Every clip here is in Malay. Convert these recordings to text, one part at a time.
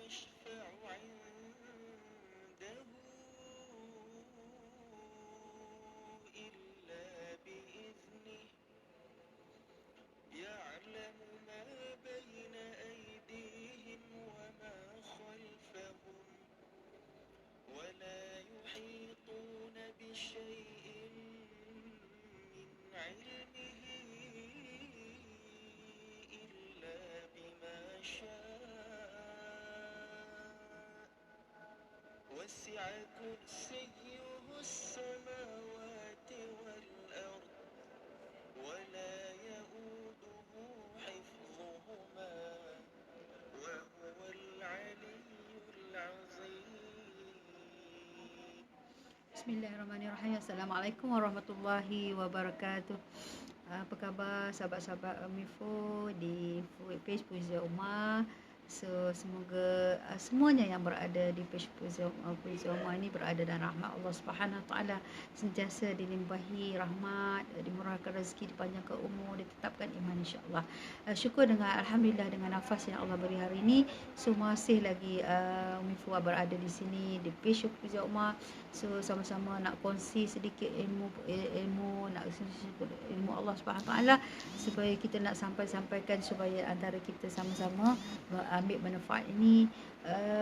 يشفع عنده إلا بإذنه يعلم ما بين أيديهم وما خلفهم ولا يحيطون بشيء من علمه إلا بما شاء وسع كرسيه السماوات والأرض ولا يؤوده حفظهما وهو العلي العظيم. Bismillahirrahmanirrahim. Assalamualaikum warahmatullahi wabarakatuh. Apa khabar sahabat-sahabat Mifo di page Pujian Umar. So semoga semuanya yang berada di page Pujian Umar ini berada dalam rahmat Allah Subhanahu Wa Taala, sentiasa dilimpahi rahmat, dimurahkan rezeki, dipanjangkan umur, ditetapkan iman insya-Allah. Syukur dengan alhamdulillah dengan nafas yang Allah beri hari ini. So masih lagi Mifo berada di sini di page Pujian Umar. So sama-sama nak kongsi sedikit ilmu nak ilmu Allah Subhanahu Taala supaya kita nak sampaikan supaya antara kita sama-sama ambil manfaat ini,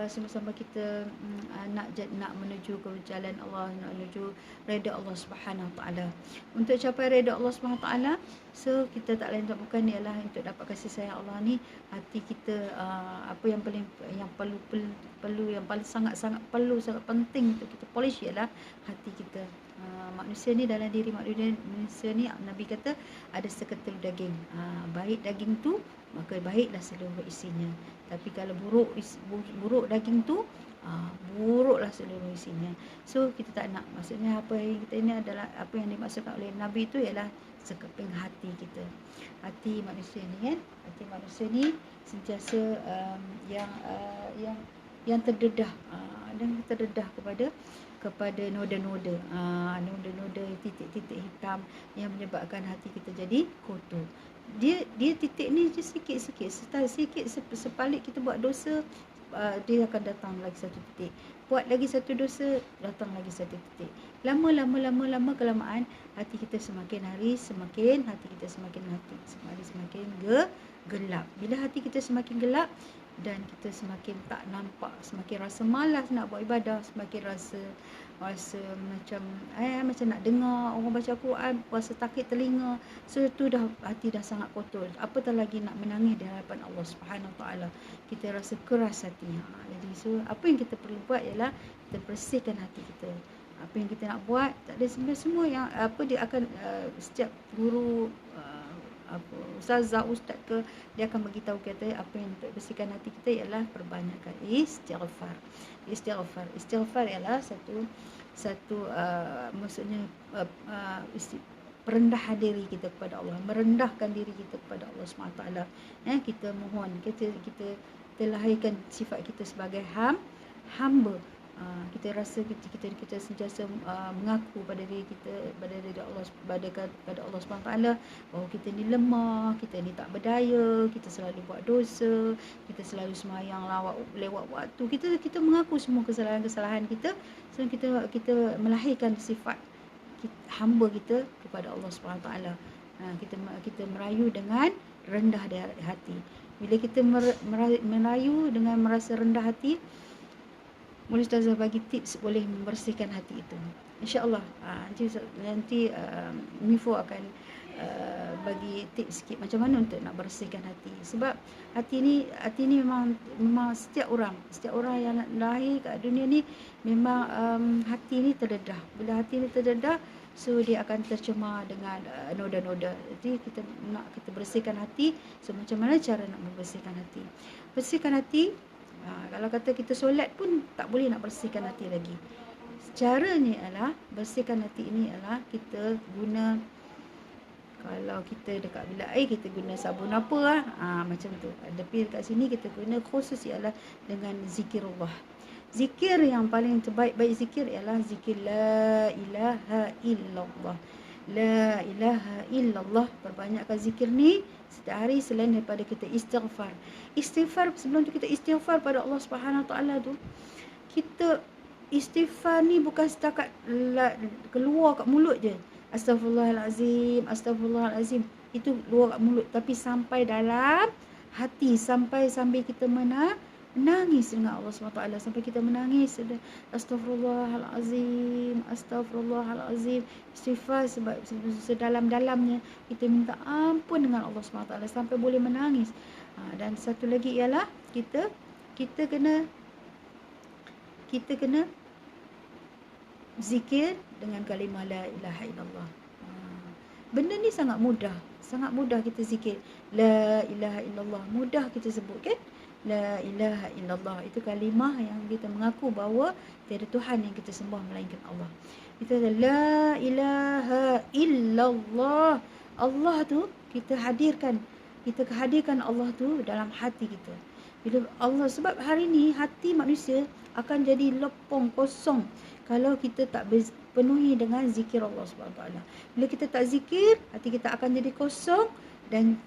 sama-sama kita nak menuju ke jalan Allah, nak menuju redha Allah Subhanahu Taala. Untuk capai redha Allah Subhanahu Taala, so kita tak lain tak bukan ialah untuk dapat kasih sayang Allah ni, hati kita apa yang paling yang paling sangat penting untuk kita polish ialah hati kita. Manusia ni, dalam diri manusia ni Nabi kata ada seketul daging. Baik daging tu maka baiklah seluruh isinya. Tapi kalau buruk daging tu, buruklah seluruh isinya. So kita tak nak, maksudnya apa yang kita ini adalah apa yang dimaksudkan oleh Nabi itu ialah sekeping hati kita. Hati manusia ni kan, hati manusia ni sentiasa yang terdedah, dan terdedah kepada noda-noda, noda-noda, titik-titik hitam yang menyebabkan hati kita jadi kotor. Dia titik ni je sikit-sikit, sepalik kita buat dosa, dia akan datang lagi satu titik. Buat lagi satu dosa, datang lagi satu titik. Lama kelamaan hati kita semakin hari semakin gelap. Bila hati kita semakin gelap dan kita semakin tak nampak, semakin rasa malas nak buat ibadah, semakin rasa macam nak dengar orang baca Quran, rasa takut telinga. So tu hati dah sangat kotor. Apatah lagi nak menangis di hadapan Allah Subhanahu Taala. Kita rasa keras hati. Jadi so apa yang kita perlu buat ialah kita bersihkan hati kita. Apa yang kita nak buat, tak ada semua yang dia akan setiap guru ustazah, ustaz ke, dia akan beritahu kita apa yang untuk bersihkan hati kita ialah perbanyakkan istighfar. Istighfar ialah satu maksudnya merendah diri kita kepada Allah, merendahkan diri kita kepada Allah SWT. Kita mohon, kita lahirkan sifat kita sebagai hamba. Kita rasa kita sentiasa mengaku pada diri kita, pada Allah SWT bahawa kita ni lemah, kita ni tak berdaya, kita selalu buat dosa, kita selalu semayang lewat waktu, kita mengaku semua kesalahan-kesalahan kita. So kita melahirkan sifat hamba kita kepada Allah SWT. Kita merayu dengan rendah hati. Bila kita merayu dengan merasa rendah hati, boleh ustazah bagi tips boleh membersihkan hati itu. InsyaAllah nanti Mifo akan bagi tips sikit macam mana untuk nak bersihkan hati. Sebab hati ni memang setiap orang yang lahir kat dunia ni memang hati ni terdedah. Bila hati ni terdedah, so dia akan tercemar dengan noda-noda. Jadi kita bersihkan hati. So macam mana cara nak membersihkan hati? Bersihkan hati, kalau kata kita solat pun tak boleh nak bersihkan hati lagi. Caranya adalah bersihkan hati ini adalah kita guna, kalau kita dekat bilik air kita guna sabun apa macam tu. Tapi dekat sini kita guna khusus ialah dengan zikirullah. Zikir yang paling terbaik zikir ialah zikir la ilaha illallah. La ilaha illallah. Perbanyakkan zikir ni setiap hari selain daripada kita istighfar. Istighfar, sebelum tu kita istighfar pada Allah Subhanahu Taala tu, kita istighfar ni bukan setakat keluar kat mulut je. Astaghfirullahalazim, astaghfirullahalazim. Itu keluar kat mulut, tapi sampai dalam hati, sampai kita menangis dengan Allah SWT, sampai kita menangis. Astaghfirullahalazim, astaghfirullahalazim. Istighfar sebab sedalam-dalamnya kita minta ampun dengan Allah SWT sampai boleh menangis. Dan satu lagi ialah kita kena zikir dengan kalimah la ilaha illallah. Benda ni sangat mudah kita zikir. La ilaha illallah, mudah kita sebut kan? La ilaha illallah, itu kalimah yang kita mengaku bahawa tiada Tuhan yang kita sembah melainkan Allah. Itu adalah la ilaha illallah. Allah tu kita hadirkan Allah tu dalam hati kita. Bila Allah, sebab hari ni hati manusia akan jadi lepong, kosong kalau kita tak penuhi dengan zikir Allah SWT. Bila kita tak zikir, hati kita akan jadi kosong, dan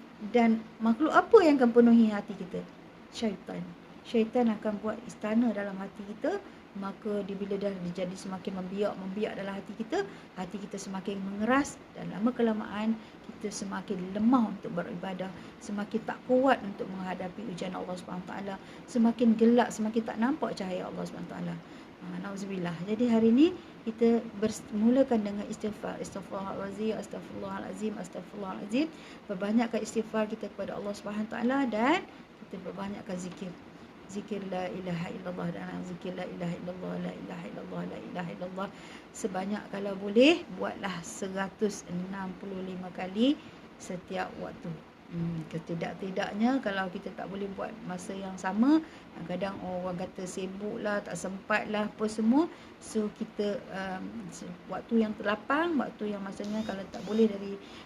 makhluk apa yang akan penuhi hati kita? Syaitan akan buat istana dalam hati kita. Maka bila dah jadi semakin membiak dalam hati kita semakin mengeras, dan lama kelamaan kita semakin lemah untuk beribadah, semakin tak kuat untuk menghadapi ujian Allah SWT, semakin gelap, semakin tak nampak cahaya Allah SWT. Nauzubillah. Jadi hari ni kita mulakan dengan istighfar. Astaghfirullahalazim, astaghfirullahalazim, astaghfirullahalazim. Perbanyakkan istighfar kita kepada Allah SWT, dan kita perbanyakkan zikir la ilaha illallah, dan zikir la ilaha illallah, la ilaha illallah, la ilaha illallah sebanyak, kalau boleh buatlah 165 kali setiap waktu. Ketidak-tidaknya kalau kita tak boleh buat masa yang sama, kadang orang kata sibuk lah, tak sempat lah, apa semua. So kita waktu yang terlapang, waktu yang masanya kalau tak boleh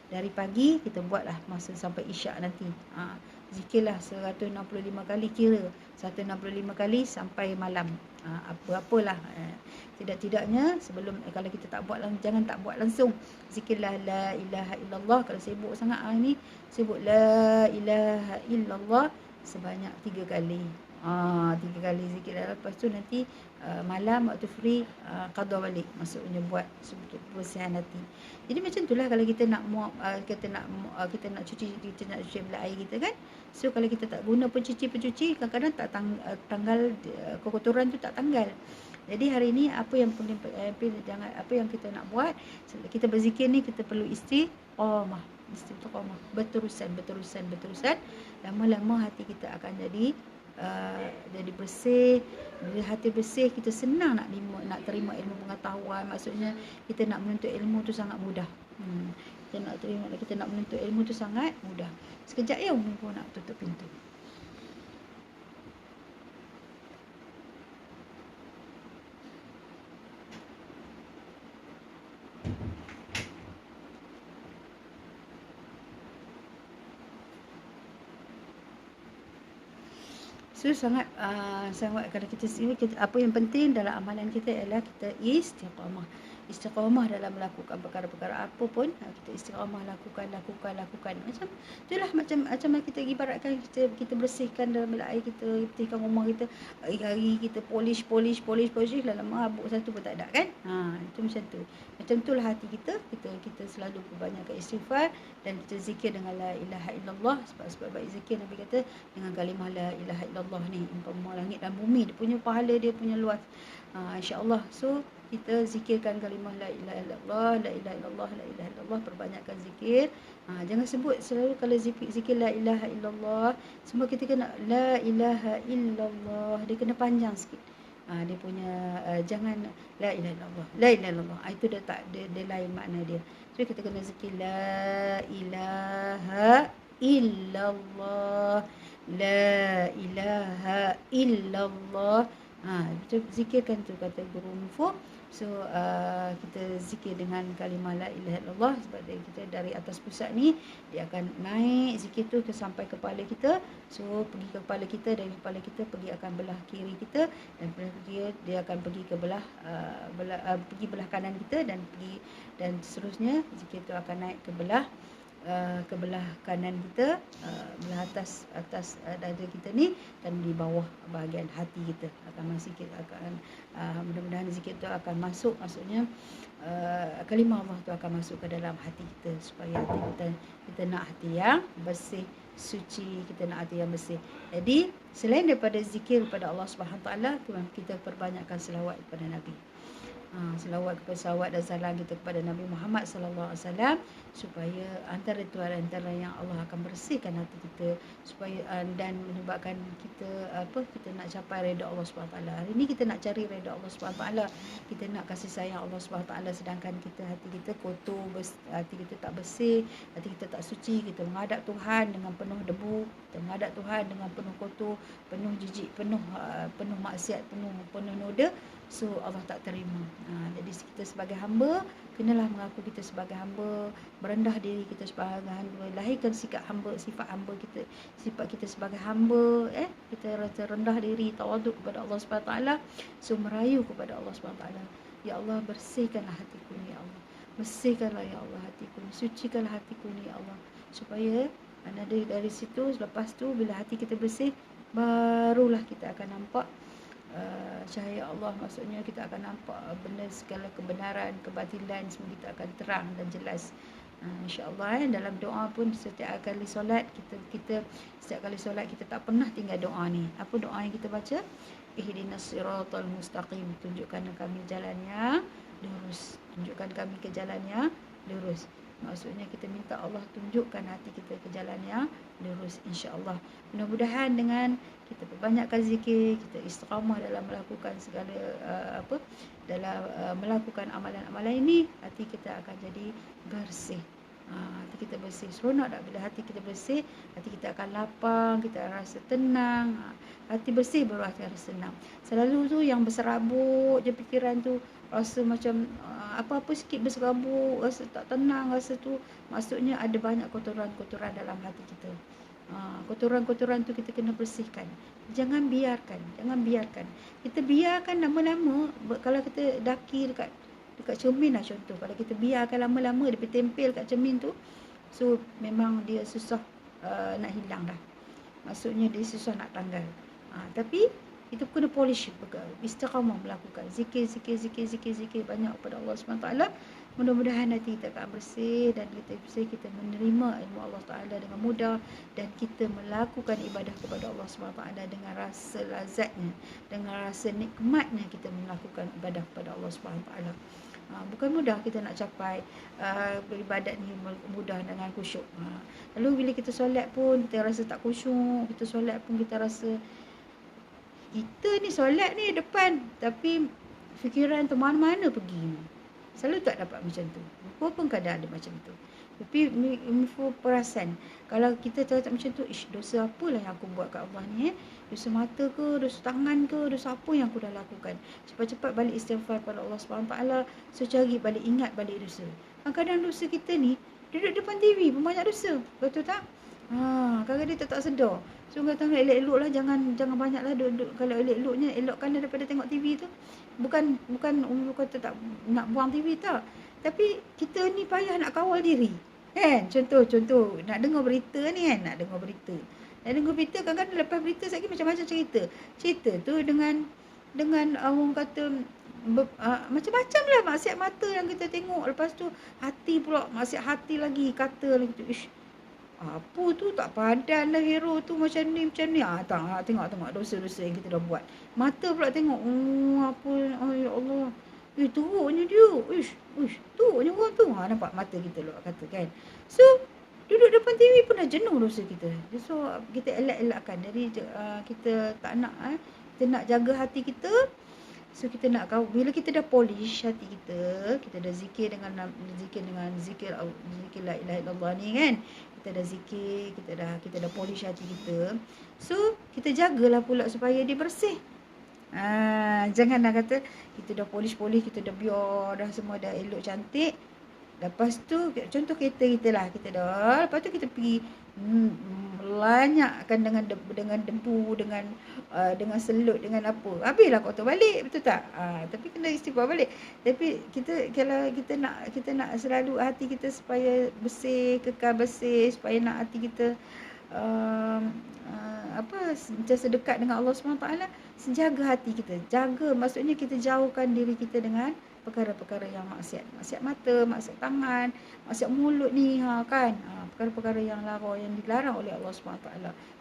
dari pagi, kita buatlah masa sampai isyak nanti. Zikirlah 165 kali, kira 165 kali sampai malam. Apa-apalah. Tidak-tidaknya sebelum, kalau kita tak buat, jangan tak buat langsung. Zikirlah la ilaha illallah. Kalau sibuk sangat hari ni, sebut la ilaha illallah sebanyak 3 kali. 3 kali zikir. Lepas tu nanti malam waktu free, qada balik, maksudnya buat kebersihan hati. Jadi macam itulah kalau kita nak kita nak cuci belah air kita kan. So kalau kita tak guna pencuci, kadang-kadang tak tanggal kekotoran tu tak tanggal. Jadi hari ni apa yang kita nak buat, kita berzikir ni kita perlu istiqamah, berterusan. Lama-lama hati kita akan jadi bersih. Bila hati bersih, kita senang nak terima ilmu pengetahuan. Maksudnya kita nak menuntut ilmu tu sangat mudah. Kita nak menuntut ilmu tu sangat mudah. Sekejap ya, Umi pun nak tutup pintu. So sangat kalau kita apa yang penting dalam amalan kita ialah kita istiqamah dalam melakukan perkara-perkara apa pun. Kita istiqamah, lakukan. Macam itulah, macam kita ibaratkan kita bersihkan dalam bilik air kita, bersihkan rumah kita, hari-hari kita polish, lama habuk satu pun tak ada kan. Itu macam itulah hati kita selalu perbanyakkan istighfar, dan kita zikir dengan la ilaha illallah. Sebab baik zikir, Nabi kata dengan kalimah la ilaha illallah ni, umpama langit dan bumi, dia punya pahala, dia punya luas. InsyaAllah. So kita zikirkan kalimah la ilaha illallah, la ilaha illallah, la ilaha illallah. Perbanyakkan zikir. Jangan sebut selalu kalau zikir la ilaha illallah, semua kita kena la ilaha illallah, dia kena panjang sikit. Dia punya jangan la ilaha illallah, la ilaha illallah. Itu dia tak dia lain makna dia. So kita kena zikir la ilaha illallah, la ilaha illallah. Zikirkan tu, kata guru Mufo. So kita zikir dengan kalimah la ilaha illallah, sebab kita dari atas pusat ni dia akan naik zikir tu sampai kepala kita. So pergi ke kepala kita, dari kepala kita pergi akan belah kiri kita, dan dia akan pergi ke pergi belah kanan kita, dan seterusnya zikir tu akan naik ke belah kanan kita, belah atas dada kita ni, dan di bawah bahagian hati kita akan mudah-mudahan zikir tu akan maksudnya kalimah Allah tu akan masuk ke dalam hati kita, supaya hati kita nak hati yang bersih, suci, kita nak hati yang bersih. Jadi selain daripada zikir kepada Allah Subhanahu Taala, kita perbanyakkan selawat kepada Nabi. Selawat kepada sahabat dan salam kita kepada Nabi Muhammad sallallahu alaihi wasallam, supaya antara yang Allah akan bersihkan hati kita, supaya dan menyebabkan kita nak capai redha Allah Subhanahu taala. Hari ni kita nak cari redha Allah Subhanahu taala, kita nak kasih sayang Allah Subhanahu taala, sedangkan hati kita kotor, hati kita tak bersih, hati kita tak suci. Kita menghadap Tuhan dengan penuh debu, kita menghadap Tuhan dengan penuh kotor, penuh jijik, penuh maksiat, penuh noda. So Allah tak terima. Jadi kita sebagai hamba, kenalah mengaku kita sebagai hamba, merendah diri kita sebagai hamba, lahirkan sifat hamba kita, sifat kita sebagai hamba, kita rasa rendah diri, tawaduk kepada Allah Subhanahu taala, so merayu kepada Allah Subhanahu taala. Ya Allah, bersihkanlah hatiku ni, ya Allah. Bersihkanlah ya Allah hatiku ni, sucikanlah hatiku ni ya Allah, supaya dari situ, lepas tu bila hati kita bersih, barulah kita akan nampak cahaya Allah. Maksudnya kita akan nampak benda, segala kebenaran, kebatilan, semua kita akan terang dan jelas. InsyaAllah dalam doa pun setiap kali solat kita tak pernah tinggal doa ni. Apa doa yang kita baca? Ihdinas siratal mustaqim, tunjukkan kami jalan yang lurus, tunjukkan kami ke jalan yang lurus. Maksudnya kita minta Allah tunjukkan hati kita ke jalan yang lurus, insya-Allah. Mudah-mudahan dengan kita perbanyakkan zikir, kita istiqamah dalam melakukan segala dalam melakukan amalan-amalan ini, hati kita akan jadi bersih. Hati kita bersih. Seronok tak bila hati kita bersih? Hati kita akan lapang, kita rasa tenang. Hati bersih baru hati rasa tenang. Selalu tu yang berserabut je pikiran tu, rasa macam apa-apa sikit berserabut, rasa tak tenang, rasa tu maksudnya ada banyak kotoran-kotoran dalam hati kita. Kotoran-kotoran tu kita kena bersihkan. Jangan biarkan. Kita biarkan lama-lama, kalau kita daki dekat cermin lah contoh. Kalau kita biarkan lama-lama dia tempel kat cermin tu, so memang dia susah nak hilang dah. Maksudnya dia susah nak tanggal. Tapi kita kena polish, istiqamah melakukan zikir banyak kepada Allah SWT. Mudah-mudahan hati kita akan bersih, dan kita menerima ilmu Allah Ta'ala dengan mudah, dan kita melakukan ibadah kepada Allah SWT dengan rasa lazatnya, dengan rasa nikmatnya kita melakukan ibadah kepada Allah SWT. Bukan mudah kita nak capai beribadat ni mudah dengan khusyuk. Lalu bila kita solat pun kita rasa tak khusyuk, kita solat pun kita rasa kita ni solat ni depan, tapi fikiran tu mana-mana pergi ni. Selalu tak dapat macam tu. Walaupun kadang ada macam tu. Tapi info perasan, kalau kita tak macam tu, dosa apalah yang aku buat kat Allah ni, dosa mata ke, dosa tangan ke, dosa apa yang aku dah lakukan. Cepat-cepat balik istighfar pada Allah SWT. So cari balik, ingat balik dosa. Kadang-kadang dosa kita ni duduk depan TV pun banyak dosa. Betul tak? Kadang-kadang dia tak sedar. So kata elok-elok lah, jangan banyak lah duduk. Kalau elok-eloknya, elokkan daripada tengok TV tu. Bukan kata tak nak buang TV, tak. Tapi kita ni payah nak kawal diri, kan? Contoh nak dengar berita ni kan, nak dengar berita kadang-kadang lepas berita lagi macam-macam cerita tu dengan orang kata macam-macam lah maksiat mata yang kita tengok. Lepas tu hati pula, maksiat hati lagi, kata lagi tu, apa tu tak padan lah hero tu macam ni. Tengok dosa-dosa yang kita dah buat. Mata pula tengok, ya Allah, teruknya dia, teruknya orang tu. Nampak mata kita lah kata kan. So duduk depan TV pun dah jenuh dosa kita. So kita elak-elakkan. Jadi kita tak nak, kita nak jaga hati kita. So kita nak bila kita dah polish hati kita dah zikir dengan zikir la ilaha illallah ni kan. Kita dah zikir, kita dah polish hati kita. So kita jagalah pula supaya dia bersih. Jangan nak kata kita dah polish, kita dah biar, dah semua dah elok cantik. Lepas tu contoh kereta kita lah, kita dah, lepas tu kita pergi melanyakkan dengan debu, dengan selut, dengan apa. Habislah kotor balik, betul tak? Tapi kena istighfar balik. Tapi kalau kita nak selalu hati kita supaya bersih, kekal bersih, supaya nak hati kita sentiasa dekat dengan Allah SWT, jaga hati kita. Jaga maksudnya kita jauhkan diri kita dengan perkara-perkara yang maksiat. Maksiat mata, maksiat tangan, maksiat mulut ni kan. Perkara-perkara yang dilarang oleh Allah SWT.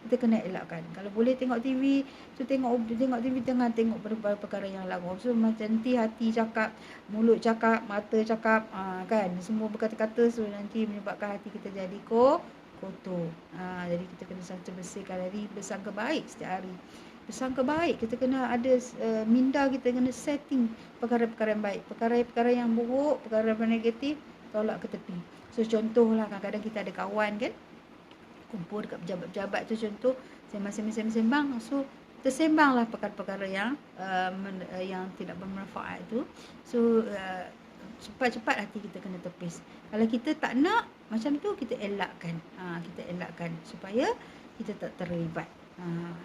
Kita kena elakkan. Kalau boleh tengok TV, tu tengok TV, jangan tengok perkara yang larang. So macam nanti hati cakap, mulut cakap, mata cakap, kan. Semua berkata-kata, so nanti menyebabkan hati kita jadi kotor. Jadi kita kena sentiasa bersihkan diri, bersangka baik setiap hari. Bersangka baik, kita kena ada minda, kita kena setting perkara-perkara yang baik. Perkara-perkara yang buruk, perkara yang negatif, tolak ke tepi. So contohlah kadang-kadang kita ada kawan kan, kumpul dekat pejabat-pejabat tu, contoh sembang. So tersembanglah perkara-perkara yang tidak bermanfaat tu. So cepat-cepat hati kita kena tepis. Kalau kita tak nak macam tu, kita elakkan. Kita elakkan supaya kita tak terlibat.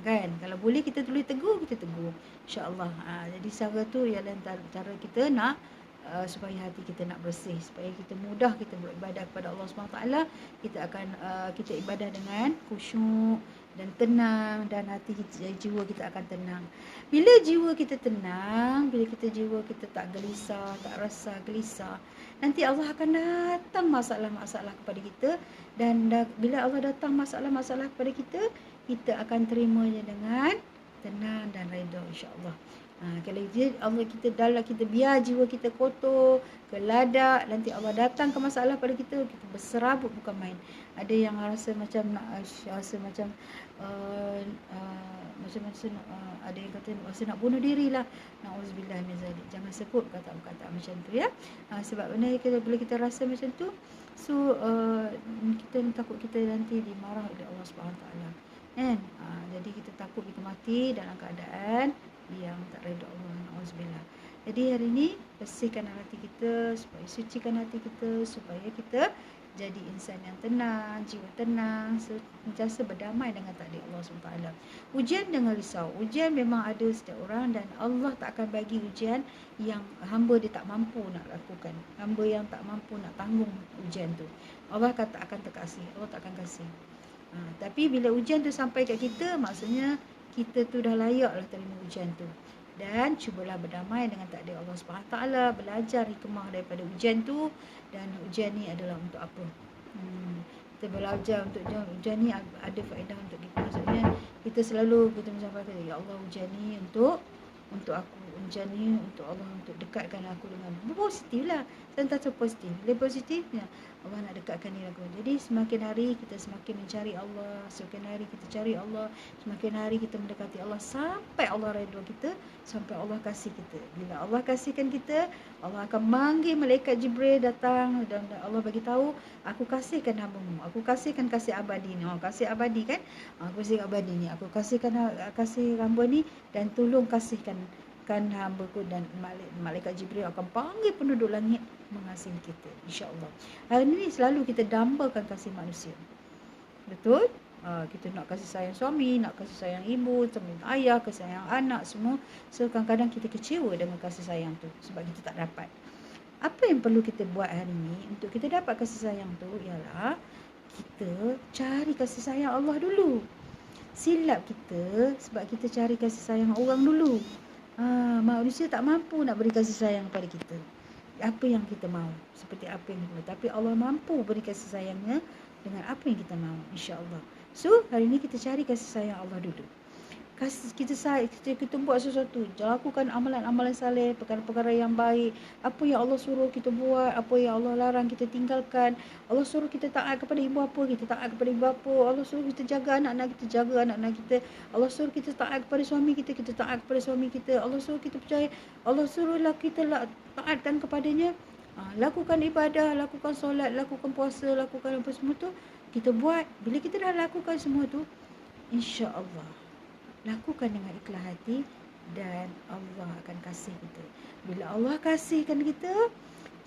Kan? Kalau boleh kita boleh tegur, kita tegur. InsyaAllah. Jadi cara tu ialah cara kita nak supaya hati kita nak bersih, supaya kita mudah kita beribadah kepada Allah SWT. Kita akan kita ibadah dengan khusyuk dan tenang, dan hati kita, jiwa kita akan tenang. Bila jiwa kita tenang, bila jiwa kita tak gelisah, tak rasa gelisah, nanti Allah akan datang masalah-masalah kepada kita. Dan bila Allah datang masalah-masalah kepada kita, kita akan terimanya dengan tenang dan redha, insya-Allah. Kalau Allah kita biar jiwa kita kotor, geladak, nanti Allah datang ke masalah pada kita berserabut bukan main. Ada yang rasa macam ada yang kata rasa nak bunuh diri lah. Nauzubillah min zalik. Jangan sebut kata-kata macam tu ya. Sebab bila kita rasa macam tu, so kita takut kita nanti dimarah oleh Allah SWT. Kan? Jadi kita takut kita mati dalam keadaan yang tak redha Allah. Nauzubillah. Jadi hari ni bersihkan hati kita, supaya sucikan hati kita, supaya kita jadi insan yang tenang, jiwa tenang, sentiasa berdamai dengan takdir Allah SWT. Ujian jangan risau. Ujian memang ada setiap orang, dan Allah tak akan bagi ujian yang hamba dia tak mampu nak lakukan. Hamba yang tak mampu nak tanggung ujian tu, Allah tak akan terkasih. Allah tak akan kasih. Tapi bila ujian tu sampai kat kita, maksudnya kita tu dah layaklah terima ujian tu. Dan cubalah berdamai dengan takdir Allah SWT, belajar hikmah daripada ujian tu. Dan ujian ni adalah untuk apa? Kita belajar untuk ujian ni ada faedah untuk kita. Maksudnya kita selalu kita mencapai, ya Allah, ujian ni untuk aku, ujian ni untuk Allah, untuk dekatkan aku dengan positif lah. Sentiasa positif. Bila positif, ya Allah nak dekatkan diri aku. Jadi semakin hari kita semakin mencari Allah, semakin hari kita cari Allah, semakin hari kita mendekati Allah, sampai Allah redha kita, sampai Allah kasih kita. Bila Allah kasihkan kita, Allah akan manggil malaikat Jibril datang, dan Allah bagi tahu, aku kasihkan hamba-Mu, aku kasihkan kasih abadi ni. Kasih abadi kan? Aku kasih abadi ni, aku kasih hamba ni, dan tolong kasihkan hamba-Ku. Dan malaikat Jibril akan panggil penduduk langit mengasihi kita, insya-Allah. Hari ini selalu kita dambakan kasih manusia. Betul? Kita nak kasih sayang suami, nak kasih sayang ibu, ayah, kasih sayang anak, semua. So kadang-kadang kita kecewa dengan kasih sayang tu sebab kita tak dapat. Apa yang perlu kita buat hari ini untuk kita dapat kasih sayang tu ialah kita cari kasih sayang Allah dulu. Silap kita sebab kita cari kasih sayang orang dulu. Manusia tak mampu nak beri kasih sayang pada kita. Apa yang kita mahu, seperti apa yang kita mahu. Tapi Allah mampu beri kasih sayangnya dengan apa yang kita mahu, insya-Allah. So hari ini kita cari kasih sayang Allah dulu. Kita buat sesuatu, lakukan amalan-amalan saleh, perkara-perkara yang baik. Apa yang Allah suruh kita buat, apa yang Allah larang kita tinggalkan. Allah suruh kita taat kepada ibu bapa, kita taat kepada ibu bapa. Allah suruh kita jaga anak-anak kita, jaga anak-anak kita. Allah suruh kita taat kepada suami kita, kita taat kepada suami kita. Allah suruh kita percaya, Allah suruhlah kita taatkan kepadanya. Lakukan ibadah, lakukan solat, lakukan puasa, lakukan apa semua tu kita buat. Bila kita dah lakukan semua tu, insya-Allah, lakukan dengan ikhlas hati, dan Allah akan kasih kita. Bila Allah kasihkan kita,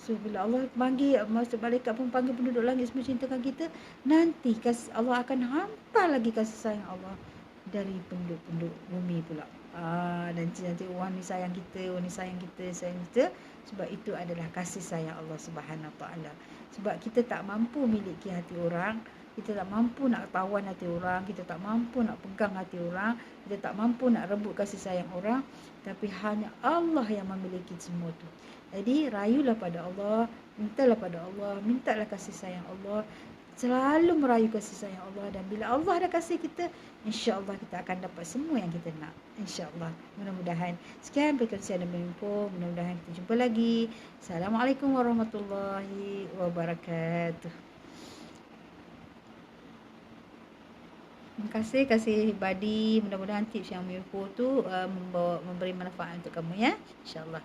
so bila Allah panggil, maksud malaikat pun panggil penduduk langit semua cintakan kita, nanti Allah akan hampa lagi kasih sayang Allah dari penduduk bumi pula. Nanti orang ni sayang kita, orang ni sayang kita. Sebab itu adalah kasih sayang Allah Subhanahu Wa Taala. Sebab kita tak mampu miliki hati orang, kita tak mampu nak tawan hati orang, kita tak mampu nak pegang hati orang, kita tak mampu nak rebut kasih sayang orang, tapi hanya Allah yang memiliki semua tu. Jadi rayulah pada Allah, mintalah pada Allah, mintalah kasih sayang Allah. Selalu merayu kasih sayang Allah, dan bila Allah dah kasih kita, insya-Allah kita akan dapat semua yang kita nak. Insya-Allah. Mudah-mudahan. Sekian perkongsian dan info. Mudah-mudahan kita jumpa lagi. Assalamualaikum warahmatullahi wabarakatuh. Terima kasih Badi. Mudah-mudahan tips yang info tu memberi manfaat untuk kamu ya. Insya-Allah.